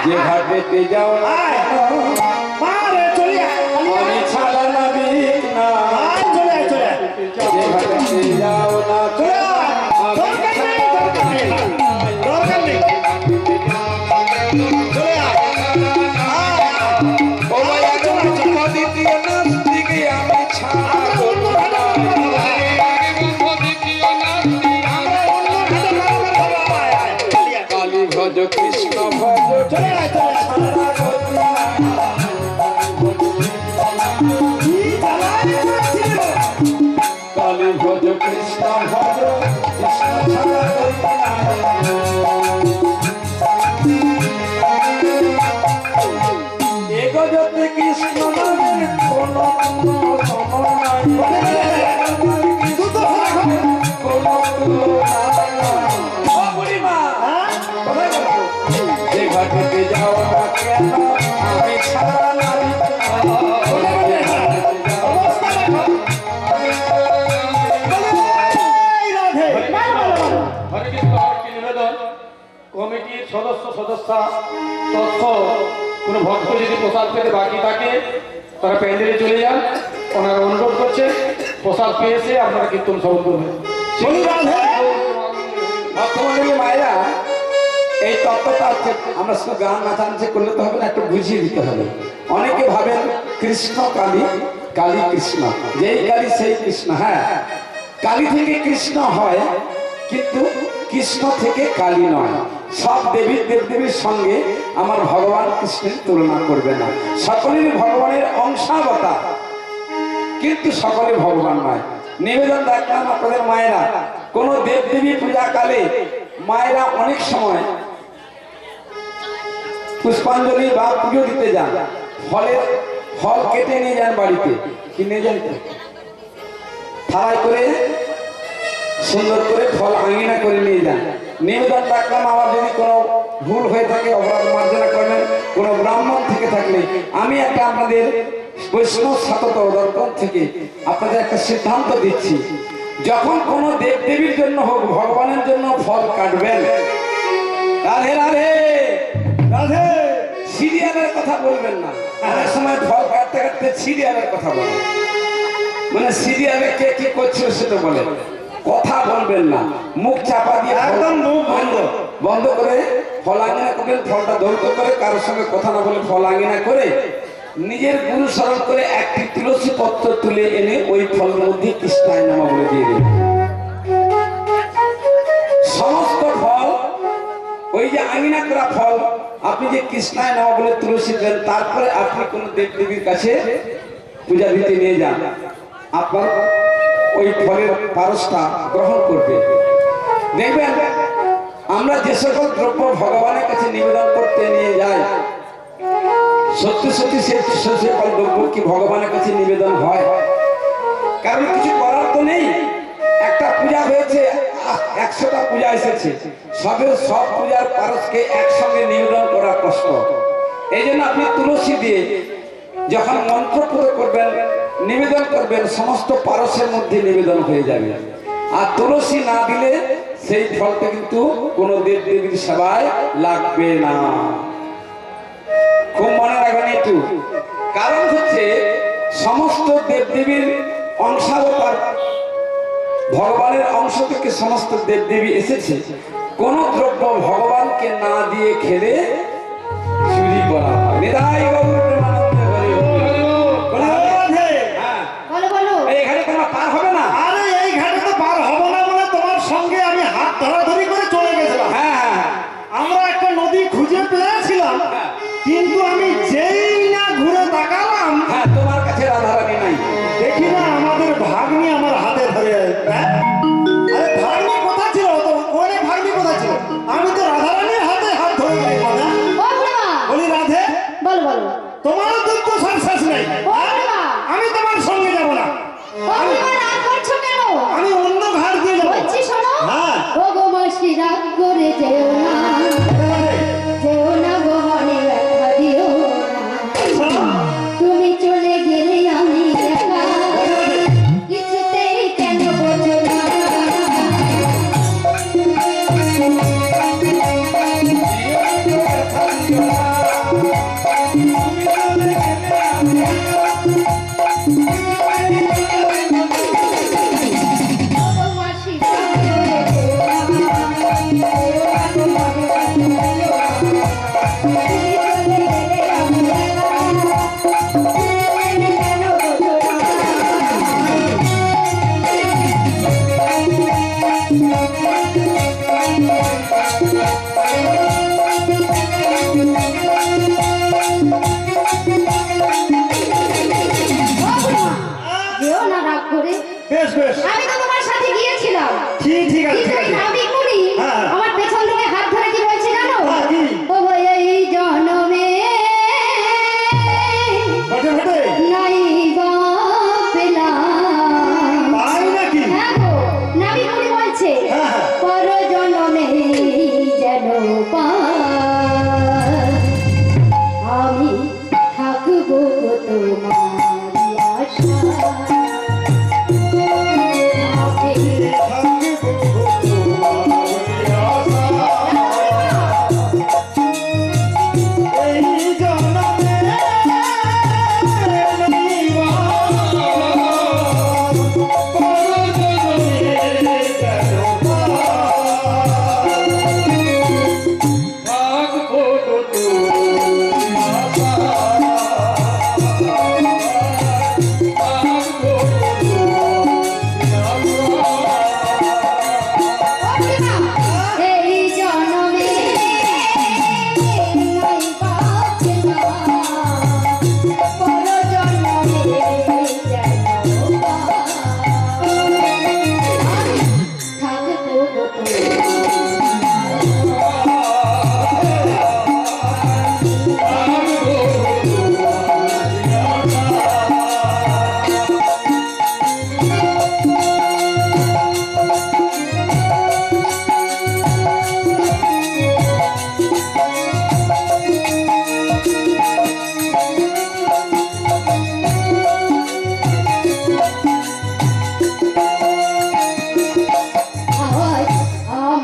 যে ঘাটেতে যাও না পারে চলে আমি ছাড়া নবী না চলে চলে যে ঘাটেতে যাও না দরকার নেই দরকার নেই চলে ও মায়া দ্বিতীয় নাস্তিকে আমি ছাড়া কালী ভজ কৃষ্ণ ভজ চলে কালী ভজ কৃষ্ণ ভজ কৃষ্ণ এগোজতে কৃষ্ণ নামের কোন সময় যে ঘাটিতে যাও না কেন আমি ছাড়া নারী কমিটির সদস্যা তথ্য কোনো ভক্ত যদি প্রসাদ পেতে বাকি থাকে তারা প্যান্ডেলে চলে যান। ওনারা অনুরোধ করছে প্রসাদ পেয়েছে আপনারা কীর্তন শ্রবণ করবেন। ভক্তমন্ডলী মায়েরা এই তত্ত্বটা হচ্ছে আমরা শুধু গান নাচানাচি করলে তো হবে না, একটু বুঝিয়ে দিতে হবে। অনেকে ভাবেন কৃষ্ণ কালী, কালী কৃষ্ণ, যেই কালী সেই কৃষ্ণ। হ্যাঁ, কালী থেকে কৃষ্ণ হয়, কিন্তু কৃষ্ণ থেকে কালী নয়। সব দেবদেবীর সঙ্গে আমার ভগবান কৃষ্ণের তুলনা করবে না। সকলেরই ভগবানের অংশাবতার, কিন্তু সকলে ভগবান নয়। নিবেদন রাখলাম আপনাদের মায়েরা, কোন দেবদেবী পূজাকালে মায়েরা অনেক সময় পুষ্পাঞ্জলি বা পুজো দিতে যান, ফল কেটে নিয়ে যান বাড়িতে, কি নিয়ে যান থালায় করে সুন্দর করে ফল আঙিনা করে নিয়ে যান। নিবেদন রাখলাম আমার যদি কোনো ভুল হয়ে থাকে অপরাধ মার্জনা করবেন। কোনো ব্রাহ্মণ থেকে থাকলে আমি একটা আপনাদের বৈষ্ণব সাতত দর্পণ থেকে আপনাদের একটা সিদ্ধান্ত দিচ্ছি, যখন কোনো দেবদেবীর জন্য হোক ভগবানের জন্য ফল কাটবেন, রাধে রাধে রাধে, সিরিয়ালের কথা বলবেন না। অনেক সময় ফল কাটতে কাটতে সিরিয়ালের কথা বলে, মানে সিরিয়ালে কে কি করছিল সেটা বলে, কথা বলবেন না। মুখ চাপা দিয়ে একদম মুখ বন্ধ করে ফল আঙিনা করবেন। ফলটা ধৌত করে কারোর সঙ্গে কথা না বলে ফল আঙিনা করে নিজের গুরু স্মরণ করে একটি তুলসী পত্র তুলে এনে ওই ফলের মধ্যে কৃষ্ণায় নমঃ বলে দিয়ে দেবেন। সমস্ত ফল, ওই যে আঙিনা করা ফল আপনি যে কৃষ্ণায় নমঃ বলে তুলসী দেন, তারপরে আপনি কোন দেবদেবীর কাছে পূজা দিতে নিয়ে যান, আপনার ওই ফলের পারসটা গ্রহণ করবে। দেখবেন আমরা যে সকল দ্রব্য ভগবানের কাছে নিবেদন করতে নিয়ে যাই, সত্যি সত্যি সে সকল দ্রব্য কি ভগবানের কাছে নিবেদন হয়? কারণ কিছু করার তো নেই। একটা পূজা হয়েছে, 100টা পূজা এসেছে, সব পূজার পারসকে একসঙ্গে নিবেদন করা কষ্ট। এই জন্য আপনি তুলসী দিয়ে যখন মন্ত্রপুত করবেন, নিবেদন করবেন, সমস্ত পারসের মধ্যে নিবেদন হয়ে যাবে। আর তুলসী না দিলে সেই ফলটা কিন্তু কোনো দেবদেবীর সেবায় লাগবে না। খুব মনে রাখবেন একটু। কারণ হচ্ছে সমস্ত দেবদেবীর অংশাবতার, ভগবানের অংশ থেকে সমস্ত দেবদেবী এসেছে। কোন দ্রব্য ভগবানকে না দিয়ে খেলে চুরি করা হয়। নিতাই গৌর প্রেমানন্দে হরি বল। এখানে তোমার পার হবে না। আরে এই ঘাটে তো পার হবো না বলে তোমার সঙ্গে আমি হাত ধরাধরি করে চলে গেছিলাম। হ্যাঁ, আমরা একটা নদী খুঁজে পেয়েছিলাম, কিন্তু আমি যেই না ঘুরে তাকালাম, হ্যাঁ, তোমার কাছে রাধারানী নাই। দেখি না আমাদের ভাগ্নি আমার হাতে ধরে। আরে ভাগ্নি কোথা ছিল? ওরে ভাগ্নি কোথা ছিল? আমি তো রাধারানীর হাতে হাত ধরে গেলাম। বলি রাধে, বলো বলো, তোমার যেও না রাগ করে। বেশ বেশ আমি তো তোমার সাথে গিয়েছিলাম। ঠিক ঠিক আছে কিন্তু ঠিক ওই আছে নাবিক মুনি হ্যাঁ। আমার পেছন থেকে হাত ধরে কি বলছে জানো? হ্যাঁ, কি? ও ভাই এই জন্মে বটে বটে নাই গো পেলাম। তাই নাকি হ্যাঁ গো, নাবিক মুনি বলছে হ্যাঁ, হ্যাঁ। পর জন্মে যেন পাই আমি থাকবো তোমার আশায়। এই জন্মে এই জন্মে নাই বাঁচলাম, পর জন্মে যেন পাই থাকবো আজ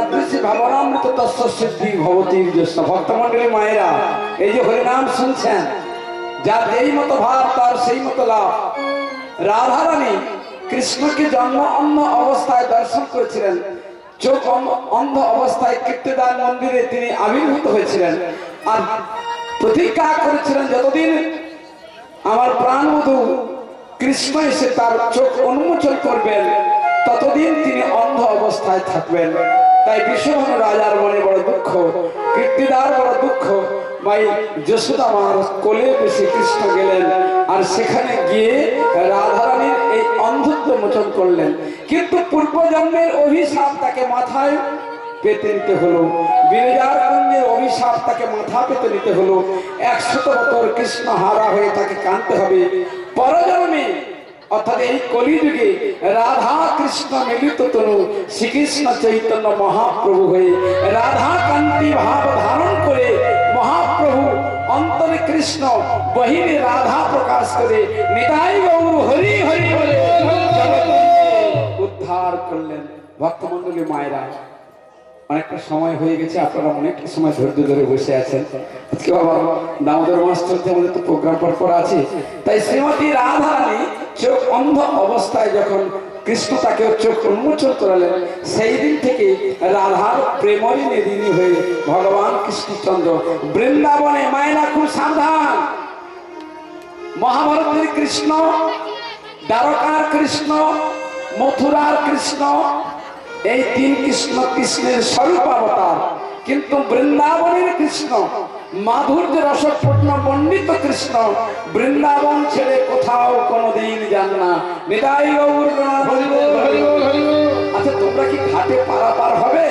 যাদৃশী ভাবনামৃত তস্য সিদ্ধি ভবতীর জ্যেষ্ঠ। ভক্তমণ্ডলী মায়েরা, এই যে হরিনাম শুনছেন, যার যেই মতো ভাব তার সেই মতো লাভ। রাধারানী কৃষ্ণকে জন্ম অন্ধ অবস্থায় দর্শন করেছিলেন। চোখ অন্ধ অবস্থায় কীর্তিদান মন্দিরে তিনি আবির্ভূত হয়েছিলেন আর প্রতিজ্ঞা করেছিলেন, যতদিন আমার প্রাণবধূ কৃষ্ণ এসে তার চোখ উন্মোচন করবেন ততদিন তিনি অন্ধ অবস্থায় থাকবেন। তাই বিশ্বভানু রাজার মনে বড় দুঃখ, কীর্তিদার বড় দুঃখ। ভাই যশোদা মার কোলে বসে কৃষ্ণ গেলেন আর সেখানে গিয়ে রাধারানীর এই অন্ধত্ব মোচন করলেন। কিন্তু পূর্বজন্মের অভিশাপ তাকে মাথায় পেতে নিতে হলো, বিরজার কুঞ্জের অভিশাপ তাকে মাথা পেতে নিতে হলো। 100 বছর কৃষ্ণ হারা হয়ে তাকে কাঁদতে হবে। পরজন্মে অর্থাৎ এই কলিযুগে রাধা কৃষ্ণ মিলিত তনু শ্রীকৃষ্ণ চৈতন্য মহাপ্রভু হয়ে রাধা কান্তি ভাব ধারণ করে মহাপ্রভু অন্তরে কৃষ্ণ বহিরে রাধা প্রকাশ করে নিতাই গৌর হরি হরি বলে জগৎকে উদ্ধার করলেন। ভক্তমণ্ডলী মায়েরা, অনেকটা সময় হয়ে গেছে, আপনারা অনেকটা সময় ধৈর্য ধরে বসে আছেন। আজকে বাবা দামোদর মাস চলতে আমাদের তো প্রোগ্রাম পর আছে। তাই শ্রীমতী রাধারানী চোখ অন্ধ অবস্থায় যখন কৃষ্ণ তাকে চোখ উন্মোচন করালেন, সেই দিন থেকে রাধার প্রেমরিণী ঋণী হয়ে ভগবান কৃষ্ণচন্দ্র বৃন্দাবনে, মায়েরা খুব সাবধান, মহাভারতের কৃষ্ণ, দ্বারকার কৃষ্ণ, মথুরার কৃষ্ণ, এই 3 কৃষ্ণ কৃষ্ণের স্বরূপ অবতার। কিন্তু বৃন্দাবনের কৃষ্ণ মাধুর্য রসপূর্ণ পণ্ডিত কৃষ্ণ বৃন্দাবন ছেড়ে কোথাও কোনোদিন যান না। নিতাই গৌর। আচ্ছা, তোমরা কি ঘাটে পারাপার হবে?